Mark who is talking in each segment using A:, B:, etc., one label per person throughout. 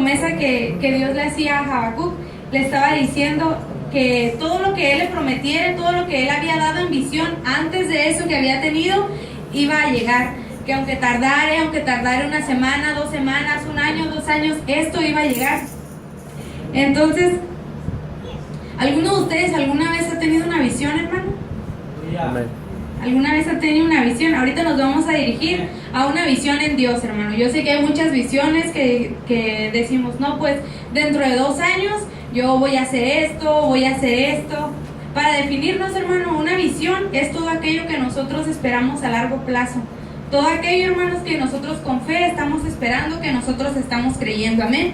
A: promesa que Dios le hacía a Habacuc. Le estaba diciendo que todo lo que él le prometiera, todo lo que él había dado en visión antes de eso que había tenido, iba a llegar. Que aunque tardara una semana, 2 semanas, 1 año, 2 años, esto iba a llegar. Entonces, ¿alguno de ustedes alguna vez ha tenido una visión, hermano?
B: Amén.
A: ¿Alguna vez ha tenido una visión? Ahorita nos vamos a dirigir a una visión en Dios, hermano. Yo sé que hay muchas visiones que decimos, no, pues dentro de 2 años yo voy a hacer esto, voy a hacer esto. Para definirnos, hermano, una visión es todo aquello que nosotros esperamos a largo plazo. Todo aquello, hermanos, que nosotros con fe estamos esperando, que nosotros estamos creyendo. Amén.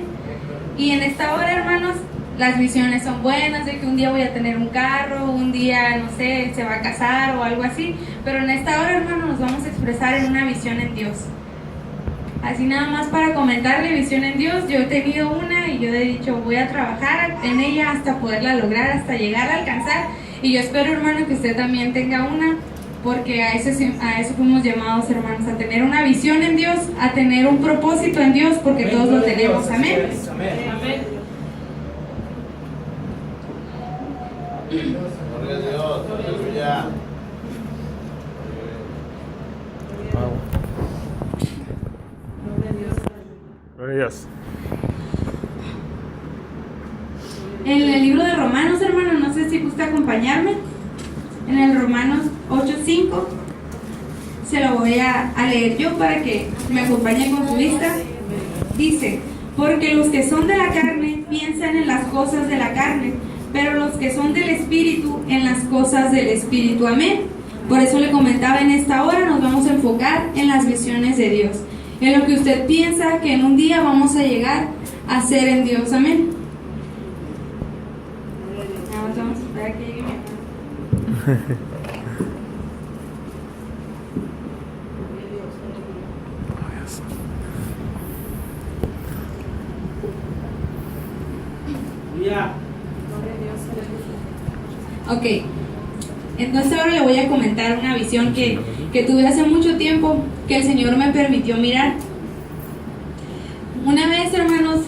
A: Y en esta hora, hermanos, las visiones son buenas, de que un día voy a tener un carro, un día, no sé, se va a casar o algo así. Pero en esta hora, hermanos, nos vamos a expresar en una visión en Dios. Así nada más para comentarle, visión en Dios, yo he tenido una y yo he dicho, voy a trabajar en ella hasta poderla lograr, hasta llegar a alcanzar. Y yo espero, hermano, que usted también tenga una, porque a eso fuimos llamados, hermanos, a tener una visión en Dios, a tener un propósito en Dios, porque todos lo tenemos. Amén.
C: Amén.
D: Gloria a Dios, aleluya.
B: Gloria a Dios.
A: En el libro de Romanos, hermano, no sé si gusta acompañarme. En el Romanos 8:5 se lo voy a leer yo para que me acompañe con su vista. Dice: porque los que son de la carne piensan en las cosas de la carne, pero los que son del Espíritu en las cosas del Espíritu. Amén. Por eso le comentaba, en esta hora nos vamos a enfocar en las visiones de Dios, en lo que usted piensa que en un día vamos a llegar a ser en Dios. Amén. Vamos a esperar que llegue mi hermano. Ok, entonces ahora le voy a comentar una visión que tuve hace mucho tiempo, que el Señor me permitió mirar. Una vez, hermanos,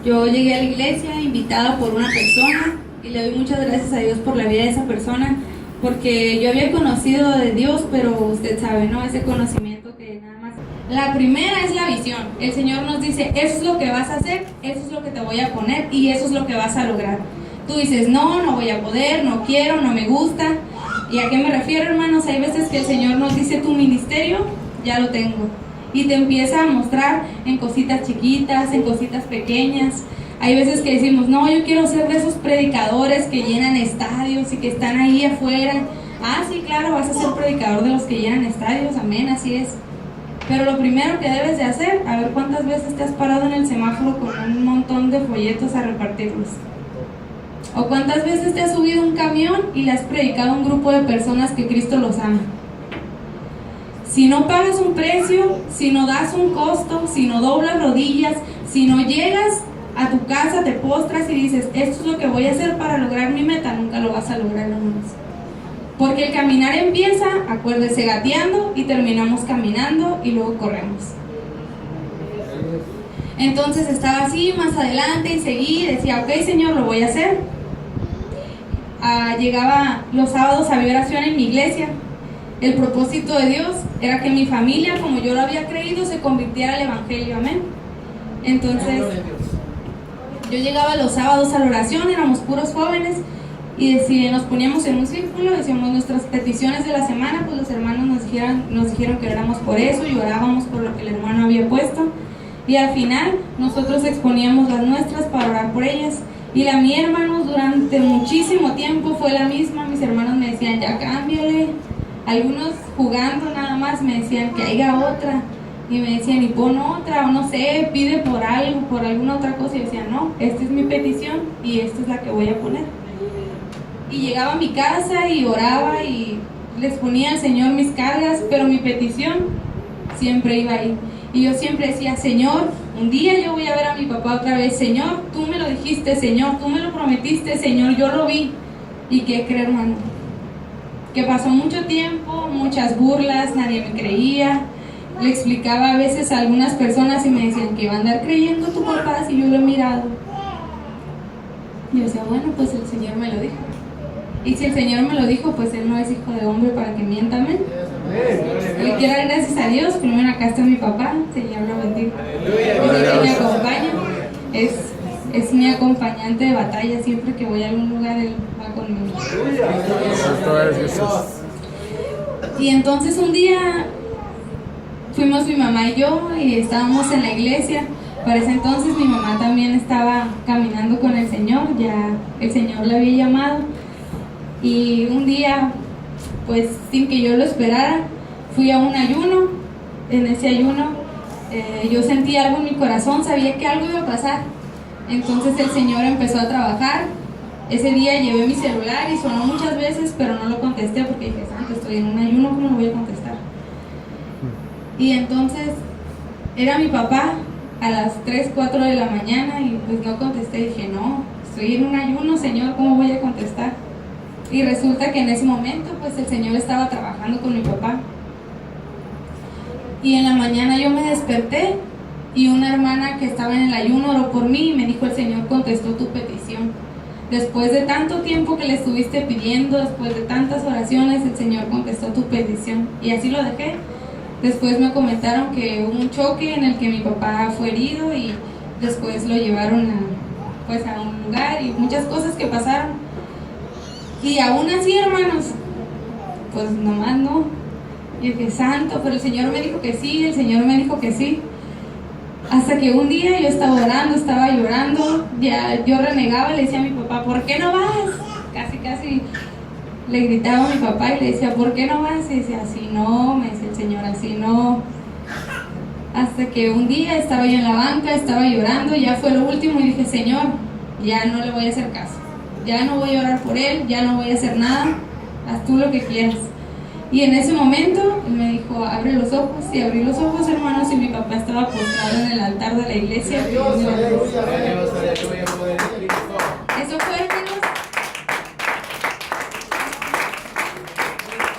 A: yo llegué a la iglesia invitada por una persona, y le doy muchas gracias a Dios por la vida de esa persona, porque yo había conocido de Dios, pero usted sabe, ¿no? Ese conocimiento que nada más... La primera es la visión. El Señor nos dice, eso es lo que vas a hacer, eso es lo que te voy a poner, y eso es lo que vas a lograr. Tú dices, no voy a poder, no quiero, no me gusta. ¿Y a qué me refiero, hermanos? Hay veces que el Señor nos dice, tu ministerio ya lo tengo. Y te empieza a mostrar en cositas chiquitas, en cositas pequeñas. Hay veces que decimos, no, yo quiero ser de esos predicadores que llenan estadios y que están ahí afuera. Ah, sí, claro, vas a ser predicador de los que llenan estadios, amén, así es. Pero lo primero que debes de hacer, a ver cuántas veces te has parado en el semáforo con un montón de folletos a repartirlos. ¿O cuántas veces te has subido a un camión y le has predicado a un grupo de personas que Cristo los ama? Si no pagas un precio, si no das un costo, si no doblas rodillas, si no llegas a tu casa, te postras y dices, esto es lo que voy a hacer para lograr mi meta, nunca lo vas a lograr, hermanos. Porque el caminar empieza, acuérdese, gateando, y terminamos caminando y luego corremos. Entonces estaba así más adelante y seguí, decía, ok, Señor, lo voy a hacer. Llegaba los sábados a mi oración en mi iglesia. El propósito de Dios era que mi familia, como yo lo había creído, se convirtiera al evangelio, amén. Entonces yo llegaba los sábados a la oración, éramos puros jóvenes, y nos poníamos en un círculo, decíamos nuestras peticiones de la semana, pues los hermanos nos dijeron que oráramos por eso, y orábamos por lo que el hermano había puesto, y al final nosotros exponíamos las nuestras para orar por ellas. Y la mía, hermanos, durante muchísimo tiempo fue la misma. Mis hermanos me decían, ya cámbiale. Algunos jugando nada más me decían que haya otra, y me decían, y pon otra, o no sé, pide por algo, por alguna otra cosa. Y yo decía, no, esta es mi petición y esta es la que voy a poner. Y llegaba a mi casa y oraba y les ponía al Señor mis cargas, pero mi petición siempre iba ahí. Y yo siempre decía, Señor, un día yo voy a ver a mi papá otra vez. Señor, tú me lo dijiste, Señor, tú me lo prometiste, Señor, yo lo vi. ¿Y qué cree, hermano? Que pasó mucho tiempo, muchas burlas, nadie me creía. le explicaba a veces a algunas personas y me decían que iba a andar creyendo tu papá si yo lo he mirado. Yo decía, bueno, pues el Señor me lo dijo. Y si el Señor me lo dijo, pues Él no es hijo de hombre para que mienta, amén. Le quiero dar gracias a Dios. Primero acá está mi papá, Señor lo bendiga. Y me acompaña. Es mi acompañante de batalla. Siempre que voy a algún lugar, Él va conmigo. Y entonces un día fuimos mi mamá y yo y estábamos en la iglesia. Para ese entonces mi mamá también estaba caminando con el Señor, ya el Señor la había llamado. Y un día, pues sin que yo lo esperara, fui a un ayuno. En ese ayuno yo sentí algo en mi corazón, sabía que algo iba a pasar. Entonces el Señor empezó a trabajar. Ese día llevé mi celular y sonó muchas veces, pero no lo contesté porque dije, santo, estoy en un ayuno, ¿cómo lo voy a contestar? Y entonces era mi papá a las 3, 4 de la mañana y pues no contesté. Dije, no, estoy en un ayuno, Señor, ¿cómo voy a contestar? Y resulta que en ese momento pues el Señor estaba trabajando con mi papá. Y en la mañana yo me desperté y una hermana que estaba en el ayuno oró por mí y me dijo, el Señor contestó tu petición. Después de tanto tiempo que le estuviste pidiendo, después de tantas oraciones, el Señor contestó tu petición. Y así lo dejé. Después me comentaron que hubo un choque en el que mi papá fue herido y después lo llevaron a un lugar y muchas cosas que pasaron. Y aún así, hermanos, pues nomás no. Yo dije, santo, pero el Señor me dijo que sí, el Señor me dijo que sí. Hasta que un día yo estaba orando, estaba llorando, ya yo renegaba, le decía a mi papá, ¿por qué no vas? Casi le gritaba a mi papá y le decía, ¿por qué no vas? Y decía, así no, me decía el Señor, así no. Hasta que un día estaba yo en la banca, estaba llorando, ya fue lo último y dije, Señor, ya no le voy a hacer caso, ya no voy a orar por él, ya no voy a hacer nada, haz tú lo que quieras. Y en ese momento él me dijo, abre los ojos, y abrí los ojos, hermanos, y mi papá estaba postrado en el altar de la iglesia. Eso fue, hermanos,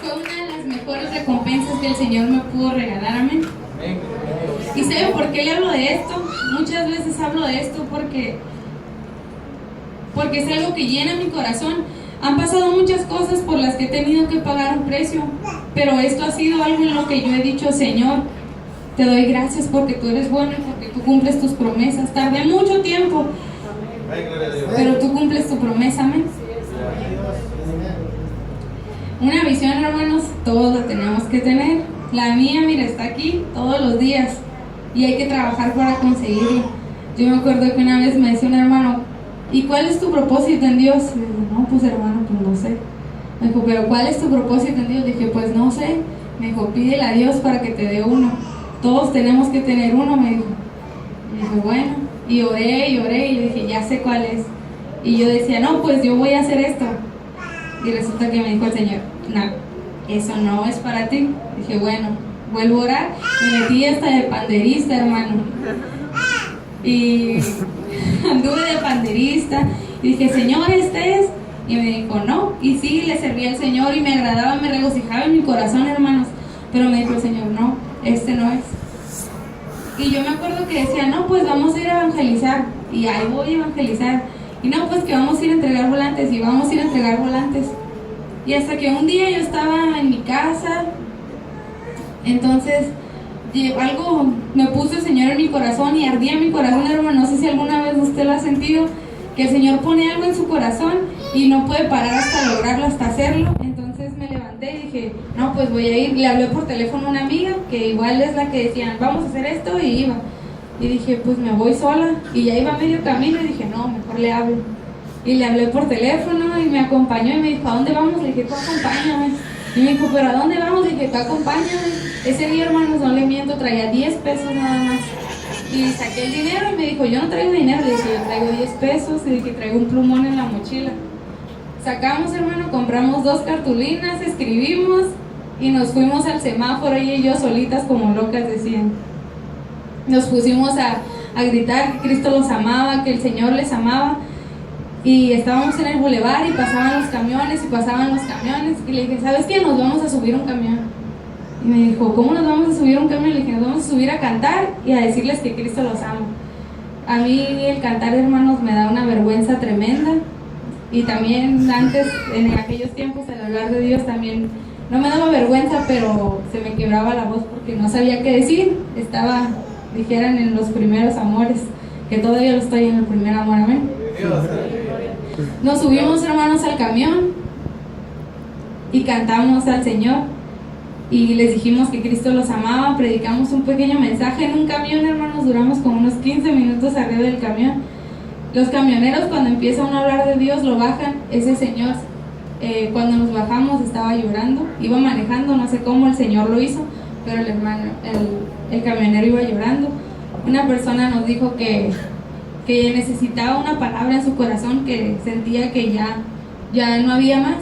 A: fue una de las mejores recompensas que el Señor me pudo regalar, amén. ¿Y sabe por qué le hablo de esto? Muchas veces hablo de esto porque es algo que llena mi corazón. Han pasado muchas cosas por las que he tenido que pagar un precio, pero esto ha sido algo en lo que yo he dicho, Señor, te doy gracias porque tú eres bueno y porque tú cumples tus promesas. Tardé mucho tiempo, pero tú cumples tu promesa, amén. Una visión, hermanos, todos la tenemos que tener. La mía, mira, está aquí todos los días y hay que trabajar para conseguirla. Yo me acuerdo que una vez me decía un hermano, ¿y cuál es tu propósito en Dios? Le digo, no, pues hermano, pues no sé. Me dijo, ¿pero cuál es tu propósito en Dios? Le dije, pues no sé. Me dijo, pídele a Dios para que te dé uno. Todos tenemos que tener uno, me dijo. Y dije, bueno. Y oré y le dije, ya sé cuál es. Y yo decía, no, pues yo voy a hacer esto. Y resulta que me dijo el Señor, no, eso no es para ti. Dije, bueno, vuelvo a orar. Me metí hasta de panderista, hermano. Y anduve de panderista y dije, Señor, ¿este es? Y me dijo, no. Y sí, le serví al Señor y me agradaba, me regocijaba en mi corazón, hermanos. Pero me dijo el Señor, no, este no es. Y yo me acuerdo que decía, no, pues vamos a ir a evangelizar. Y ahí voy a evangelizar. Y no, pues que vamos a ir a entregar volantes. Y vamos a ir a entregar volantes. Y hasta que un día yo estaba en mi casa. Entonces algo me puso el Señor en mi corazón y ardía en mi corazón, hermano. No sé si alguna vez usted lo ha sentido, que el Señor pone algo en su corazón y no puede parar hasta lograrlo, hasta hacerlo. Entonces me levanté y dije, no, pues voy a ir. Le hablé por teléfono a una amiga que igual es la que decían, vamos a hacer esto, y iba. Y dije, pues me voy sola. Y ya iba medio camino y dije, no, mejor le hablo. Y le hablé por teléfono y me acompañó y me dijo, ¿a dónde vamos? Le dije, tú acompáñame. Y me dijo, ¿pero a dónde vamos? Le dije, tú acompáñame. Ese día, hermanos, no le miento, traía 10 pesos nada más. Y saqué el dinero y me dijo, yo no traigo dinero. Le dije, yo traigo 10 pesos. Y dije, traigo un plumón en la mochila. Sacamos, hermano, compramos 2 cartulinas, escribimos y nos fuimos al semáforo, ella y yo solitas como locas, decían. Nos pusimos a gritar que Cristo los amaba, que el Señor les amaba. Y estábamos en el bulevar y pasaban los camiones y le dije, ¿sabes qué? Nos vamos a subir un camión. Y me dijo, ¿cómo nos vamos a subir a un camión? Le dije, nos vamos a subir a cantar y a decirles que Cristo los ama. A mí el cantar, hermanos, me da una vergüenza tremenda. Y también antes, en aquellos tiempos, el hablar de Dios también no me daba vergüenza, pero se me quebraba la voz porque no sabía qué decir. Estaba, dijeran, en los primeros amores, que todavía lo estoy en el primer amor, amén. Nos subimos, hermanos, al camión y cantamos al Señor y les dijimos que Cristo los amaba. Predicamos un pequeño mensaje en un camión, hermanos. Duramos como unos 15 minutos arriba del camión. Los camioneros, cuando empieza uno a hablar de Dios, lo bajan. Ese señor, cuando nos bajamos, estaba llorando, iba manejando, no sé cómo el Señor lo hizo, pero el camionero iba llorando. Una persona nos dijo que necesitaba una palabra en su corazón, que sentía que ya no había más.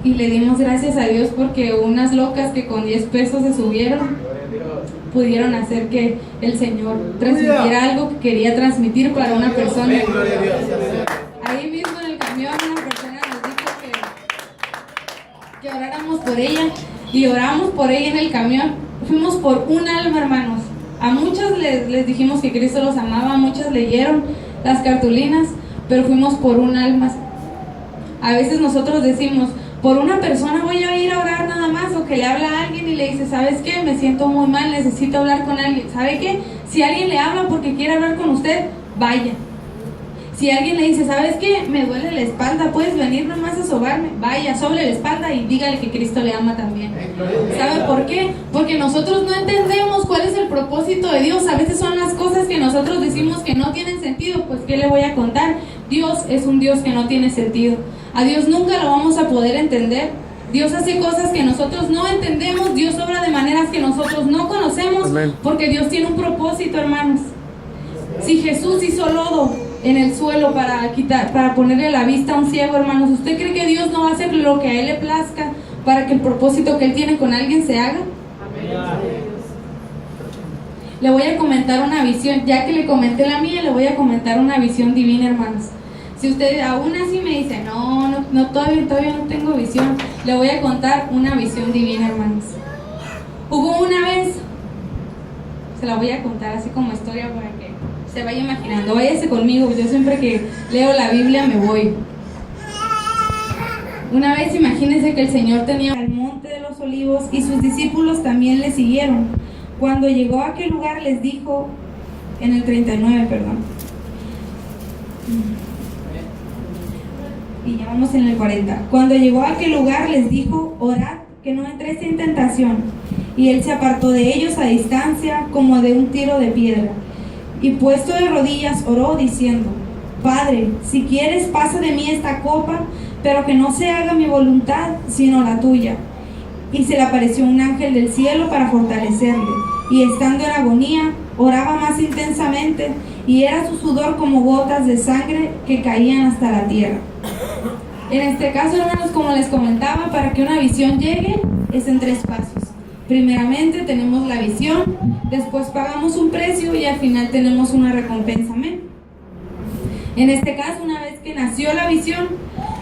A: Y le dimos gracias a Dios porque unas locas que con 10 pesos se subieron pudieron hacer que el Señor transmitiera algo que quería transmitir para una persona. Ahí mismo en el camión una persona nos dijo que oráramos por ella, y oramos por ella en el camión. Fuimos por un alma, hermanos. A muchas les dijimos que Cristo los amaba, muchas leyeron las cartulinas, pero fuimos por un alma. A veces nosotros decimos, por una persona voy a ir a orar nada más, o que le habla a alguien y le dice, ¿sabes qué? Me siento muy mal, necesito hablar con alguien. ¿Sabe qué? Si alguien le habla porque quiere hablar con usted, vaya. Si alguien le dice, ¿sabes qué? Me duele la espalda, ¿puedes venir nomás a sobarme? Vaya, sobre la espalda y dígale que Cristo le ama también. ¿Sabe por qué? Porque nosotros no entendemos cuál es el propósito de Dios. A veces son las cosas que nosotros decimos que no tienen sentido. Pues, ¿qué le voy a contar? Dios es un Dios que no tiene sentido. A Dios nunca lo vamos a poder entender. Dios hace cosas que nosotros no entendemos. Dios obra de maneras que nosotros no conocemos.
B: Amén.
A: Porque Dios tiene un propósito, hermanos. Si Jesús hizo lodo en el suelo para ponerle la vista a un ciego, hermanos, ¿usted cree que Dios no va a hacer lo que a Él le plazca para que el propósito que Él tiene con alguien se haga? Le voy a comentar una visión, ya que le comenté la mía, le voy a comentar una visión divina, hermanos. Si usted aún así me dice, no, todavía no tengo visión, le voy a contar una visión divina, hermanos. Hubo una vez, se la voy a contar así como historia para que se vaya imaginando. Váyase conmigo, yo siempre que leo la Biblia me voy. Una vez, imagínense que el Señor tenía el monte de los olivos y sus discípulos también le siguieron. Cuando llegó a aquel lugar les dijo, en el 39, perdón, y ya vamos en el 40. Cuando llegó a aquel lugar les dijo, orad que no entréis en tentación. Y él se apartó de ellos a distancia como de un tiro de piedra. Y puesto de rodillas oró diciendo, Padre, si quieres pasa de mí esta copa, pero que no se haga mi voluntad, sino la tuya. Y se le apareció un ángel del cielo para fortalecerle. Y estando en agonía, oraba más intensamente, y era su sudor como gotas de sangre que caían hasta la tierra. En este caso, hermanos, como les comentaba, para que una visión llegue, es en 3 pasos. Primeramente tenemos la visión, después pagamos un precio y al final tenemos una recompensa. Amén. En este caso, una vez que nació la visión,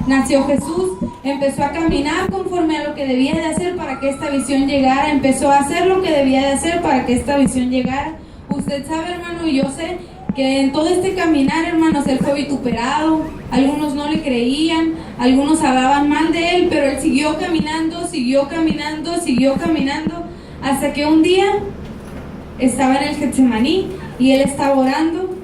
A: nació Jesús, empezó a caminar conforme a lo que debía de hacer para que esta visión llegara, empezó a hacer lo que debía de hacer para que esta visión llegara. Usted sabe, hermano, y yo sé que en todo este caminar, hermanos, él fue vituperado, algunos no le creían, algunos hablaban mal de él, pero él siguió caminando, hasta que un día estaba en el Getsemaní y él estaba orando.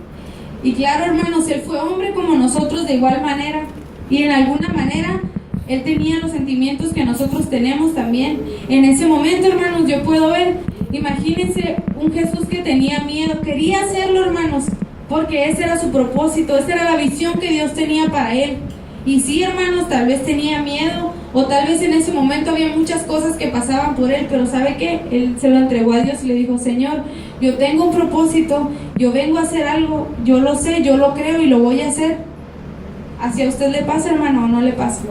A: Y claro, hermanos, él fue hombre como nosotros de igual manera, y en alguna manera él tenía los sentimientos que nosotros tenemos también. En ese momento, hermanos, yo puedo ver, imagínense un Jesús que tenía miedo, quería hacerlo, hermanos, porque ese era su propósito, esa era la visión que Dios tenía para él. Y sí, hermanos, tal vez tenía miedo, o tal vez en ese momento había muchas cosas que pasaban por él, pero ¿sabe qué? Él se lo entregó a Dios y le dijo, Señor, yo tengo un propósito, yo vengo a hacer algo, yo lo sé, yo lo creo y lo voy a hacer. ¿Hacia usted le pasa, hermano, o no le pasa?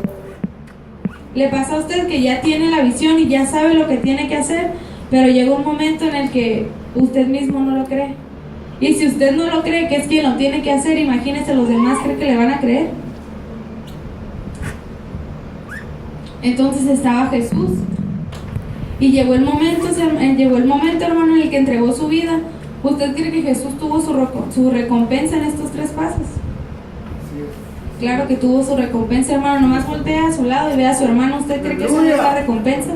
A: Le pasa a usted que ya tiene la visión y ya sabe lo que tiene que hacer, pero llega un momento en el que usted mismo no lo cree. Y si usted no lo cree que es quien lo tiene que hacer, imagínese los demás, ¿cree que le van a creer? Entonces estaba Jesús Y llegó el momento, hermano, en el que entregó su vida. ¿Usted cree que Jesús tuvo su recompensa en estos 3 pasos? Claro que tuvo su recompensa, hermano. Nomás voltea a su lado y ve a su hermano. ¿Usted cree que eso no es la recompensa?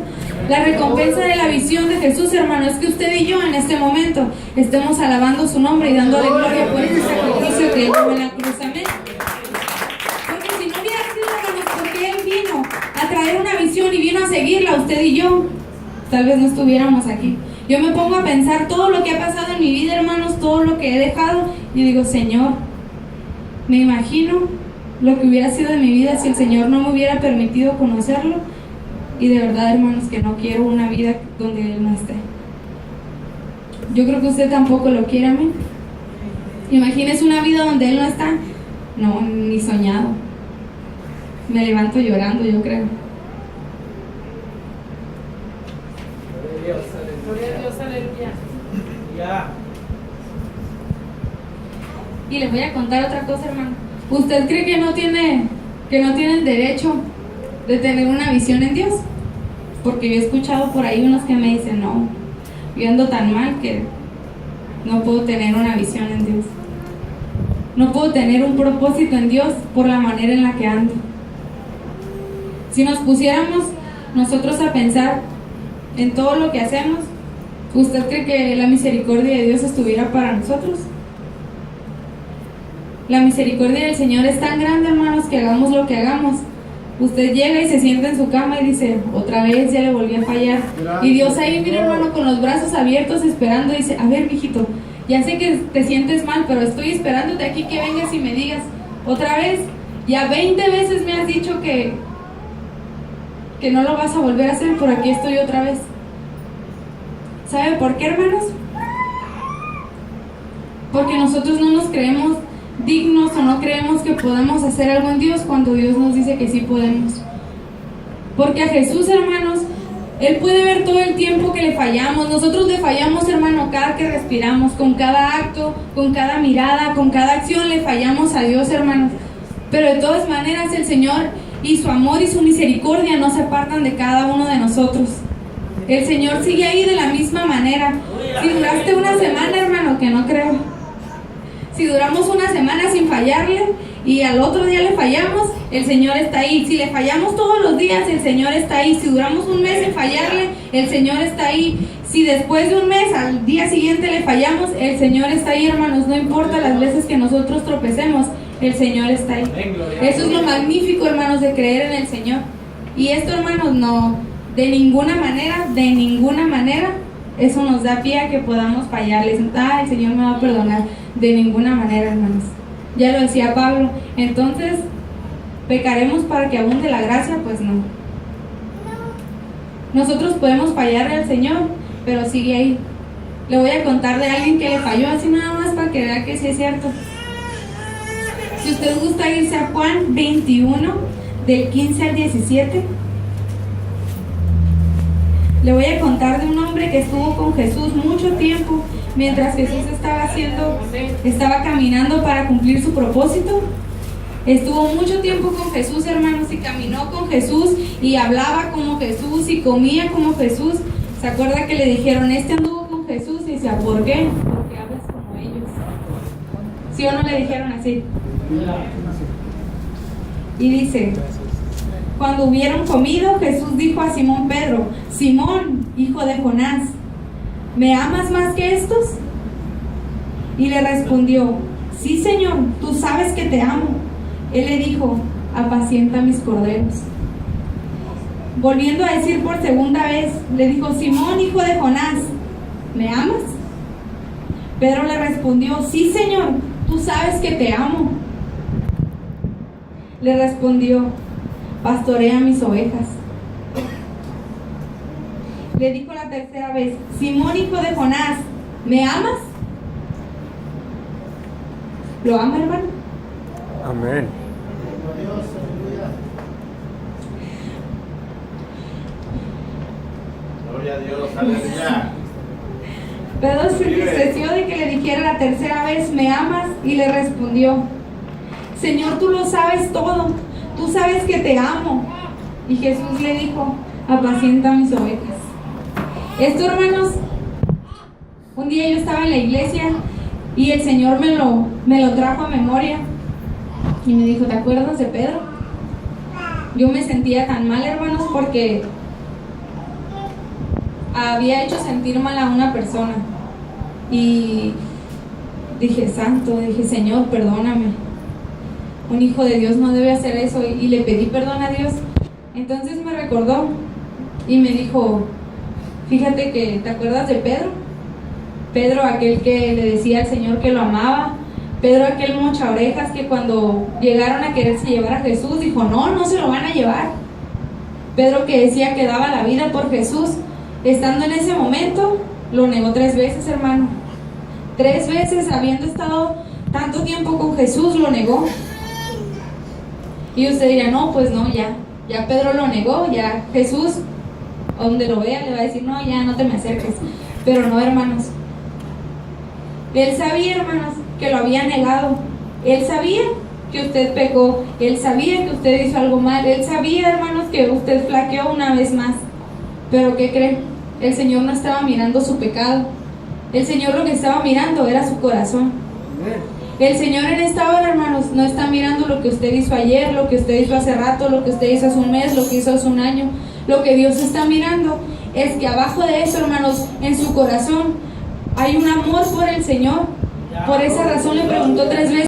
A: La recompensa de la visión de Jesús, hermano, es que usted y yo en este momento estemos alabando su nombre y dándole gloria por ese sacrificio que Él dio en la cruz. Amén. Porque si no hubiera sido, hermanos, porque Él vino a traer una visión y vino a seguirla, usted y yo, tal vez no estuviéramos aquí. Yo me pongo a pensar todo lo que ha pasado en mi vida, hermanos, todo lo que he dejado, y digo, Señor, me imagino lo que hubiera sido de mi vida si el Señor no me hubiera permitido conocerlo. Y de verdad, hermanos, que no quiero una vida donde Él no esté. Yo creo que usted tampoco lo quiere, amén. Imagínese una vida donde Él no está. No, ni soñado. Me levanto llorando, yo creo.
C: Gloria a Dios, aleluya.
A: Y les voy a contar otra cosa, hermano. ¿Usted cree que no tiene el derecho de tener una visión en Dios? Porque yo he escuchado por ahí unos que me dicen, no, yo ando tan mal que no puedo tener una visión en Dios. No puedo tener un propósito en Dios por la manera en la que ando. Si nos pusiéramos nosotros a pensar en todo lo que hacemos, ¿usted cree que la misericordia de Dios estuviera para nosotros? La misericordia del Señor es tan grande, hermanos, que hagamos lo que hagamos. Usted llega y se sienta en su cama y dice, otra vez ya le volví a fallar. Y Dios ahí, mira, hermano, con los brazos abiertos esperando, dice, a ver, mijito, ya sé que te sientes mal, pero estoy esperándote aquí que vengas y me digas, otra vez, ya 20 veces me has dicho que no lo vas a volver a hacer, por aquí estoy otra vez. ¿Sabe por qué, hermanos? Porque nosotros no nos creemos dignos o no creemos que podemos hacer algo en Dios cuando Dios nos dice que sí podemos. Porque a Jesús, hermanos, Él puede ver todo el tiempo que le fallamos. Nosotros le fallamos, hermano, cada que respiramos, con cada acto, con cada mirada, con cada acción le fallamos a Dios, hermanos. Pero de todas maneras el Señor y su amor y su misericordia no se apartan de cada uno de nosotros. El Señor sigue ahí de la misma manera. Si duraste una semana, hermano, que no creo, si duramos una semana sin fallarle y al otro día le fallamos, el Señor está ahí. Si le fallamos todos los días, el Señor está ahí. Si duramos un mes sin fallarle, el Señor está ahí. Si después de un mes, al día siguiente le fallamos, el Señor está ahí, hermanos. No importa las veces que nosotros tropecemos, el Señor está ahí. Eso es lo magnífico, hermanos, de creer en el Señor. Y esto, hermanos, no, de ninguna manera, eso nos da pie a que podamos fallarles. El Señor me va a perdonar. De ninguna manera, hermanos. Ya lo decía Pablo. Entonces, ¿pecaremos para que abunde la gracia? Pues no. Nosotros podemos fallarle al Señor, pero sigue ahí. Le voy a contar de alguien que le falló así nada más para que vea que sí es cierto. Si usted gusta irse a Juan 21, del 15 al 17, le voy a contar de un hombre que estuvo con Jesús mucho tiempo, mientras Jesús estaba caminando para cumplir su propósito. Estuvo mucho tiempo con Jesús, hermanos, y caminó con Jesús, y hablaba como Jesús, y comía como Jesús. ¿Se acuerda que le dijeron, este anduvo con Jesús? Y decía, ¿por qué? Porque hablas como ellos. ¿Sí o no le dijeron así? Y dice, cuando hubieron comido, Jesús dijo a Simón Pedro, Simón, hijo de Jonás, ¿me amas más que estos? Y le respondió, sí, Señor, tú sabes que te amo. Él le dijo, apacienta mis corderos. Volviendo a decir por segunda vez, le dijo, Simón, hijo de Jonás, ¿me amas? Pedro le respondió, sí, Señor, tú sabes que te amo. Le respondió, pastorea mis ovejas. Le dijo la tercera vez, Simón, hijo de Jonás, ¿me amas? ¿Lo ama, hermano?
B: Amén.
D: Gloria a Dios, aleluya.
A: Pedro se entristeció de que le dijera la tercera vez, ¿me amas? Y le respondió, Señor, tú lo sabes todo, tú sabes que te amo. Y Jesús le dijo, apacienta mis ovejas. Esto, hermanos, un día yo estaba en la iglesia y el Señor me lo trajo a memoria y me dijo, ¿te acuerdas de Pedro? Yo me sentía tan mal, hermanos, porque había hecho sentir mal a una persona y dije, Señor, perdóname, un hijo de Dios no debe hacer eso, y le pedí perdón a Dios. Entonces me recordó y me dijo, fíjate que, ¿te acuerdas de Pedro? Pedro, aquel que le decía al Señor que lo amaba. Pedro, aquel mocha orejas que cuando llegaron a quererse llevar a Jesús dijo, no se lo van a llevar. Pedro, que decía que daba la vida por Jesús, estando en ese momento, lo negó 3 veces, hermano. 3 veces, habiendo estado tanto tiempo con Jesús, lo negó. Y usted dirá, no, pues no, ya Pedro lo negó, ya Jesús, donde lo vea, le va a decir, no, ya no te me acerques. Pero no, hermanos. Él sabía, hermanos, que lo había negado. Él sabía que usted pecó. Él sabía que usted hizo algo mal. Él sabía, hermanos, que usted flaqueó una vez más. Pero ¿qué cree? El Señor no estaba mirando su pecado. El Señor lo que estaba mirando era su corazón. El Señor en esta hora, hermanos, no está mirando lo que usted hizo ayer, lo que usted hizo hace rato, lo que usted hizo hace un mes, lo que hizo hace un año. Lo que Dios está mirando es que abajo de eso, hermanos, en su corazón hay un amor por el Señor. Por esa razón le preguntó 3 veces.